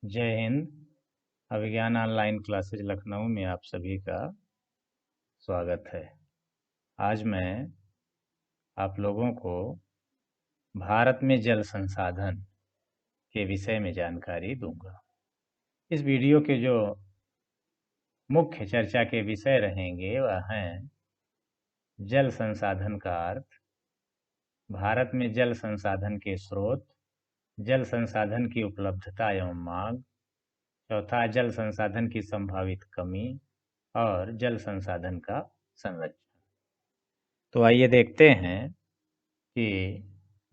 जय हिंद। अभिज्ञान online classes Lucknow में आप सभी का स्वागत है। आज मैं आप लोगों को भारत में जल संसाधन के विषय में जानकारी दूंगा। इस वीडियो के जो मुख्य चर्चा के विषय रहेंगे वह हैं जल संसाधन का अर्थ, भारत में जल संसाधन के स्रोत, जल संसाधन की उपलब्धता एवं मांग, चौथा जल संसाधन की संभावित कमी और जल संसाधन का संरक्षण। तो आइए देखते हैं कि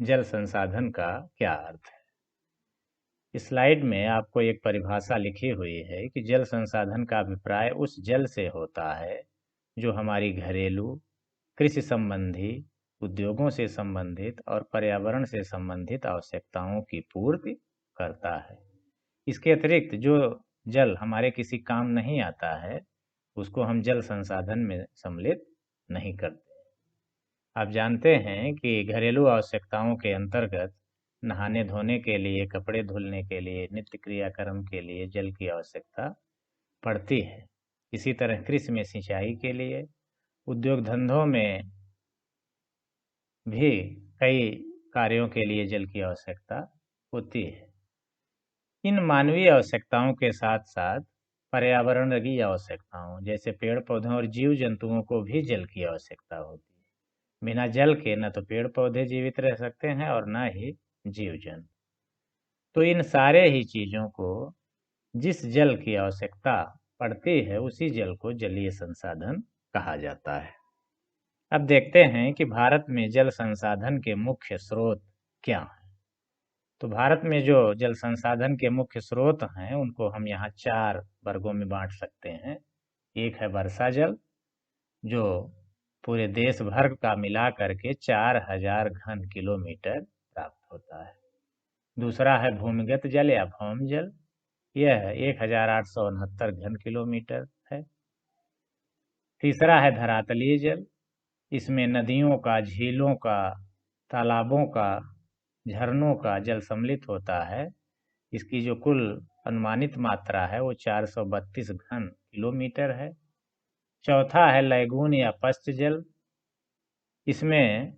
जल संसाधन का क्या अर्थ है। इस स्लाइड में आपको एक परिभाषा लिखी हुई है कि जल संसाधन का अभिप्राय उस जल से होता है जो हमारी घरेलू, कृषि संबंधी, उद्योगों से संबंधित और पर्यावरण से संबंधित आवश्यकताओं की पूर्ति करता है। इसके अतिरिक्त जो जल हमारे किसी काम नहीं आता है उसको हम जल संसाधन में सम्मिलित नहीं करते। आप जानते हैं कि घरेलू आवश्यकताओं के अंतर्गत नहाने धोने के लिए, कपड़े धुलने के लिए, नित्य क्रियाक्रम के लिए जल की आवश्यकता पड़ती है। इसी तरह कृषि में सिंचाई के लिए, उद्योग धंधों में भी कई कार्यों के लिए जल की आवश्यकता होती है। इन मानवीय आवश्यकताओं के साथ साथ पर्यावरणीय आवश्यकताओं जैसे पेड़ पौधों और जीव जंतुओं को भी जल की आवश्यकता होती है। बिना जल के न तो पेड़ पौधे जीवित रह सकते हैं और न ही जीव जंतु। तो इन सारे ही चीज़ों को जिस जल की आवश्यकता पड़ती है उसी जल को जलीय संसाधन कहा जाता है। अब देखते हैं कि भारत में जल संसाधन के मुख्य स्रोत क्या हैं। तो भारत में जो जल संसाधन के मुख्य स्रोत हैं उनको हम यहाँ 4 वर्गों में बांट सकते हैं। एक है वर्षा जल, जो पूरे देश भर का मिला करके 4000 घन किलोमीटर प्राप्त होता है। दूसरा है भूमिगत जल या भौम जल, यह 1869 घन किलोमीटर है। तीसरा है धरातलीय जल, इसमें नदियों का, झीलों का, तालाबों का, झरनों का जल सम्मिलित होता है। इसकी जो कुल अनुमानित मात्रा है वो 432 घन किलोमीटर है। चौथा है लैगून या पश्च जल, इसमें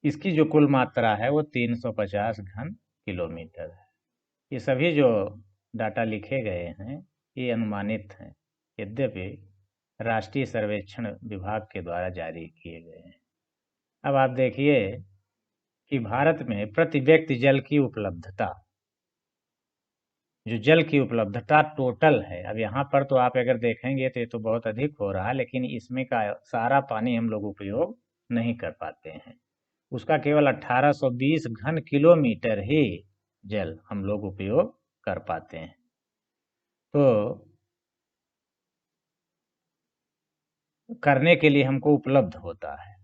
इसकी जो कुल मात्रा है वो 350 घन किलोमीटर है। ये सभी जो डाटा लिखे गए हैं ये अनुमानित हैं, यद्यपि राष्ट्रीय सर्वेक्षण विभाग के द्वारा जारी किए गए हैं। अब आप देखिए कि भारत में प्रति व्यक्ति जल की उपलब्धता, जो जल की उपलब्धता टोटल है, अब यहाँ पर तो आप अगर देखेंगे तो ये तो बहुत अधिक हो रहा है, लेकिन इसमें का सारा पानी हम लोग उपयोग नहीं कर पाते हैं। उसका केवल 1820 घन किलोमीटर ही जल हम लोग उपयोग कर पाते हैं। तो करने के लिए हमको उपलब्ध होता है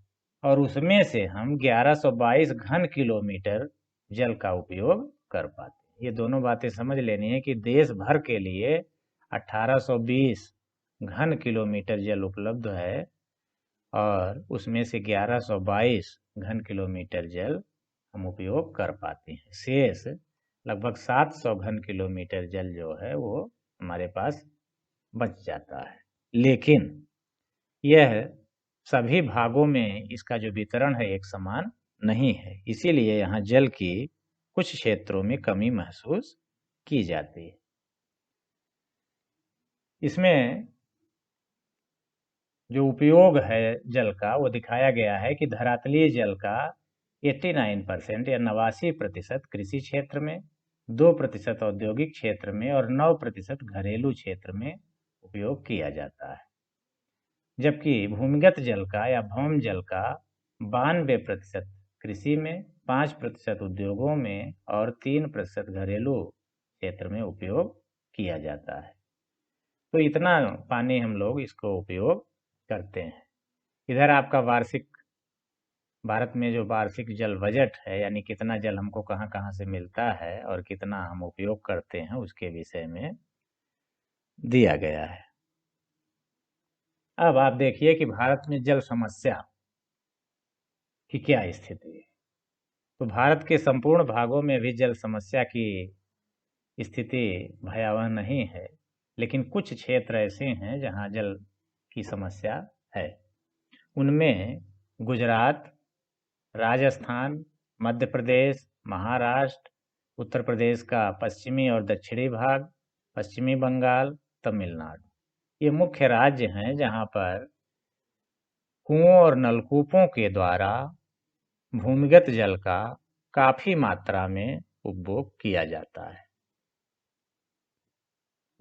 और उसमें से हम 1122 घन किलोमीटर जल का उपयोग कर पाते हैं। ये दोनों बातें समझ लेनी है कि देश भर के लिए 1820 घन किलोमीटर जल उपलब्ध है और उसमें से 1122 घन किलोमीटर जल हम उपयोग कर पाते हैं। शेष लगभग 700 घन किलोमीटर जल जो है वो हमारे पास बच जाता है। लेकिन यह सभी भागों में इसका जो वितरण है एक समान नहीं है, इसीलिए यहाँ जल की कुछ क्षेत्रों में कमी महसूस की जाती है। इसमें जो उपयोग है जल का वो दिखाया गया है कि धरातलीय जल का 89% या 89% कृषि क्षेत्र में, 2% औद्योगिक क्षेत्र में और 9% घरेलू क्षेत्र में उपयोग किया जाता है। जबकि भूमिगत जल का या भौम जल का 92% कृषि में, 5% उद्योगों में और 3% घरेलू क्षेत्र में उपयोग किया जाता है। तो इतना पानी हम लोग इसको उपयोग करते हैं। इधर आपका वार्षिक, भारत में जो वार्षिक जल बजट है, यानी कितना जल हमको कहाँ कहाँ से मिलता है और कितना हम उपयोग करते हैं, उसके विषय में दिया गया है। अब आप देखिए कि भारत में जल समस्या की क्या स्थिति है। तो भारत के संपूर्ण भागों में भी जल समस्या की स्थिति भयावह नहीं है, लेकिन कुछ क्षेत्र ऐसे हैं जहां जल की समस्या है। उनमें गुजरात, राजस्थान, मध्य प्रदेश, महाराष्ट्र, उत्तर प्रदेश का पश्चिमी और दक्षिणी भाग, पश्चिमी बंगाल, तमिलनाडु, ये मुख्य राज्य हैं जहां पर कुओं और नलकूपों के द्वारा भूमिगत जल का काफी मात्रा में उपभोग किया जाता है।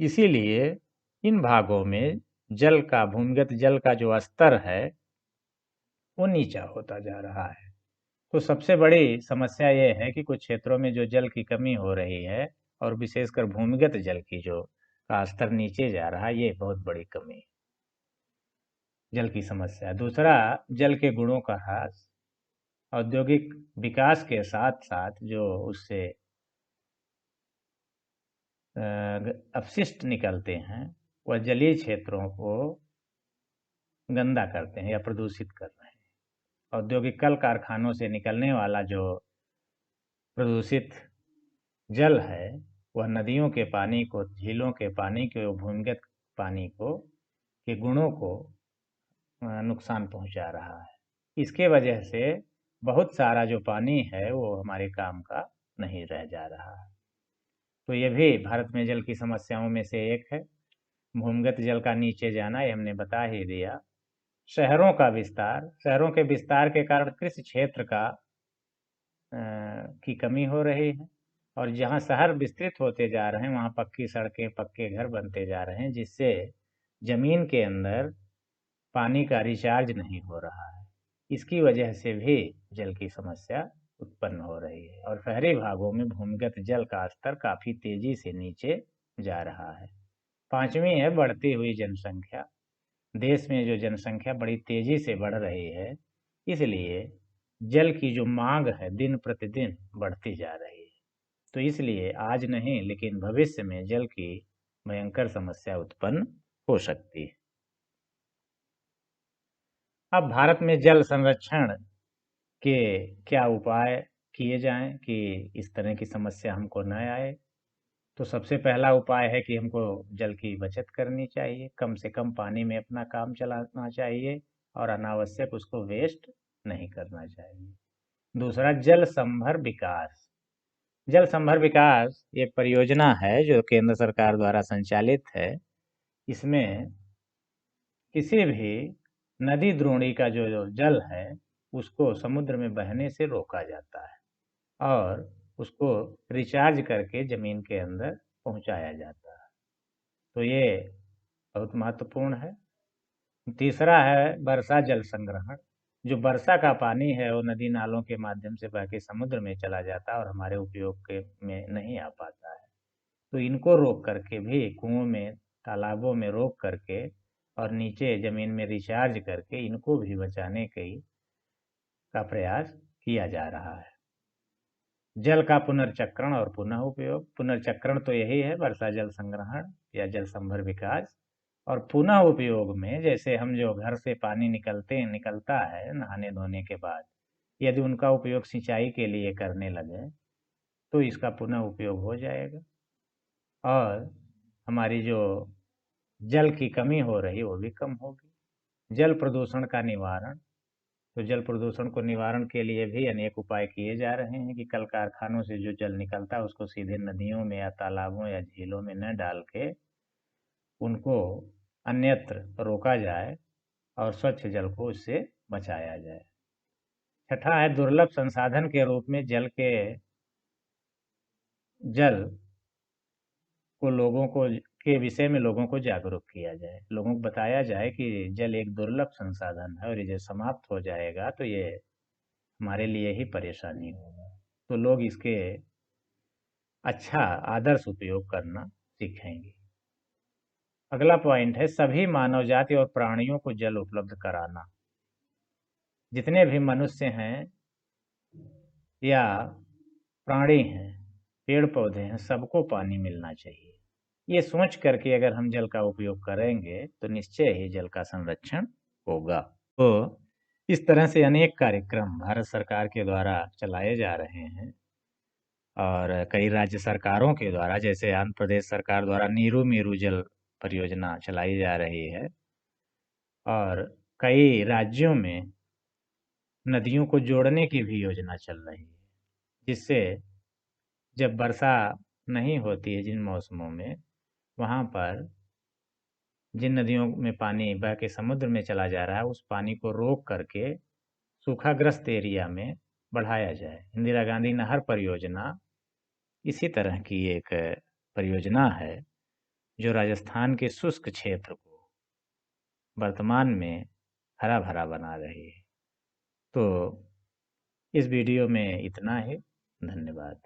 इसीलिए इन भागों में भूमिगत जल का जो स्तर है वो नीचा होता जा रहा है। तो सबसे बड़ी समस्या ये है कि कुछ क्षेत्रों में जो जल की कमी हो रही है और विशेषकर भूमिगत जल की का स्तर नीचे जा रहा है, ये बहुत बड़ी कमी है, जल की समस्या। दूसरा, जल के गुणों का ह्रास। औद्योगिक विकास के साथ साथ जो उससे अपशिष्ट निकलते हैं वह जलीय क्षेत्रों को गंदा करते हैं या प्रदूषित कर रहे हैं। औद्योगिक कल कारखानों से निकलने वाला जो प्रदूषित जल है वह नदियों के पानी को, झीलों के पानी को, भूमिगत पानी को के गुणों को नुकसान पहुंचा रहा है। इसके वजह से बहुत सारा जो पानी है वो हमारे काम का नहीं रह जा रहा है। तो ये भी भारत में जल की समस्याओं में से एक है। भूमिगत जल का नीचे जाना ये हमने बता ही दिया। शहरों का विस्तार, शहरों के विस्तार के कारण कृषि क्षेत्र की कमी हो रही है, और जहाँ शहर विस्तृत होते जा रहे हैं वहाँ पक्की सड़कें, पक्के घर बनते जा रहे हैं, जिससे जमीन के अंदर पानी का रिचार्ज नहीं हो रहा है। इसकी वजह से भी जल की समस्या उत्पन्न हो रही है और शहरी भागों में भूमिगत जल का स्तर काफी तेजी से नीचे जा रहा है। पांचवी है बढ़ती हुई जनसंख्या। देश में जो जनसंख्या बड़ी तेजी से बढ़ रही है, इसलिए जल की जो मांग है दिन प्रतिदिन बढ़ती जा रही है। तो इसलिए आज नहीं लेकिन भविष्य में जल की भयंकर समस्या उत्पन्न हो सकती है। अब भारत में जल संरक्षण के क्या उपाय किए जाएं कि इस तरह की समस्या हमको न आए। तो सबसे पहला उपाय है कि हमको जल की बचत करनी चाहिए, कम से कम पानी में अपना काम चलाना चाहिए और अनावश्यक उसको वेस्ट नहीं करना चाहिए। दूसरा, जल संभर विकास। जल संभर विकास ये परियोजना है जो केंद्र सरकार द्वारा संचालित है। इसमें किसी भी नदी द्रोणी का जो जल है उसको समुद्र में बहने से रोका जाता है और उसको रिचार्ज करके जमीन के अंदर पहुंचाया जाता है। तो ये बहुत महत्वपूर्ण है। तीसरा है वर्षा जल संग्रहण। जो वर्षा का पानी है वो नदी नालों के माध्यम से बह के समुद्र में चला जाता है और हमारे उपयोग के में नहीं आ पाता है। तो इनको रोक करके भी कुओं में, तालाबों में रोक करके और नीचे जमीन में रिचार्ज करके इनको भी बचाने का प्रयास किया जा रहा है। जल का पुनर्चक्रण और पुनः उपयोग। पुनर्चक्रण तो यही है, वर्षा जल संग्रहण या जल संभर विकास। और पुनः उपयोग में जैसे हम जो घर से पानी निकलता है नहाने धोने के बाद, यदि उनका उपयोग सिंचाई के लिए करने लगे तो इसका पुनः उपयोग हो जाएगा और हमारी जो जल की कमी हो रही वो भी कम होगी। जल प्रदूषण का निवारण। तो जल प्रदूषण को निवारण के लिए भी अनेक उपाय किए जा रहे हैं कि कल कारखानों से जो जल निकलता है उसको सीधे नदियों में या तालाबों या झीलों में न डाल के उनको अन्यत्र रोका जाए और स्वच्छ जल को उससे बचाया जाए। छठा है दुर्लभ संसाधन के रूप में जल को लोगों को के विषय में लोगों को जागरूक किया जाए। लोगों को बताया जाए कि जल एक दुर्लभ संसाधन है और ये जब समाप्त हो जाएगा तो ये हमारे लिए ही परेशानी होगा। तो लोग इसके अच्छा आदर्श उपयोग करना सीखेंगे। अगला पॉइंट है सभी मानव जाति और प्राणियों को जल उपलब्ध कराना। जितने भी मनुष्य हैं या प्राणी हैं, पेड़ पौधे हैं, सबको पानी मिलना चाहिए। ये सोच करके अगर हम जल का उपयोग करेंगे तो निश्चय ही जल का संरक्षण होगा। तो इस तरह से अनेक कार्यक्रम भारत सरकार के द्वारा चलाए जा रहे हैं और कई राज्य सरकारों के द्वारा, जैसे आंध्र प्रदेश सरकार द्वारा नीरू मीरू जल परियोजना चलाई जा रही है और कई राज्यों में नदियों को जोड़ने की भी योजना चल रही है, जिससे जब वर्षा नहीं होती है जिन मौसमों में, वहाँ पर जिन नदियों में पानी बह के समुद्र में चला जा रहा है उस पानी को रोक करके सूखाग्रस्त एरिया में बढ़ाया जाए। इंदिरा गांधी नहर परियोजना इसी तरह की एक परियोजना है जो राजस्थान के शुष्क क्षेत्र को वर्तमान में हरा भरा बना रही है। तो इस वीडियो में इतना ही। धन्यवाद।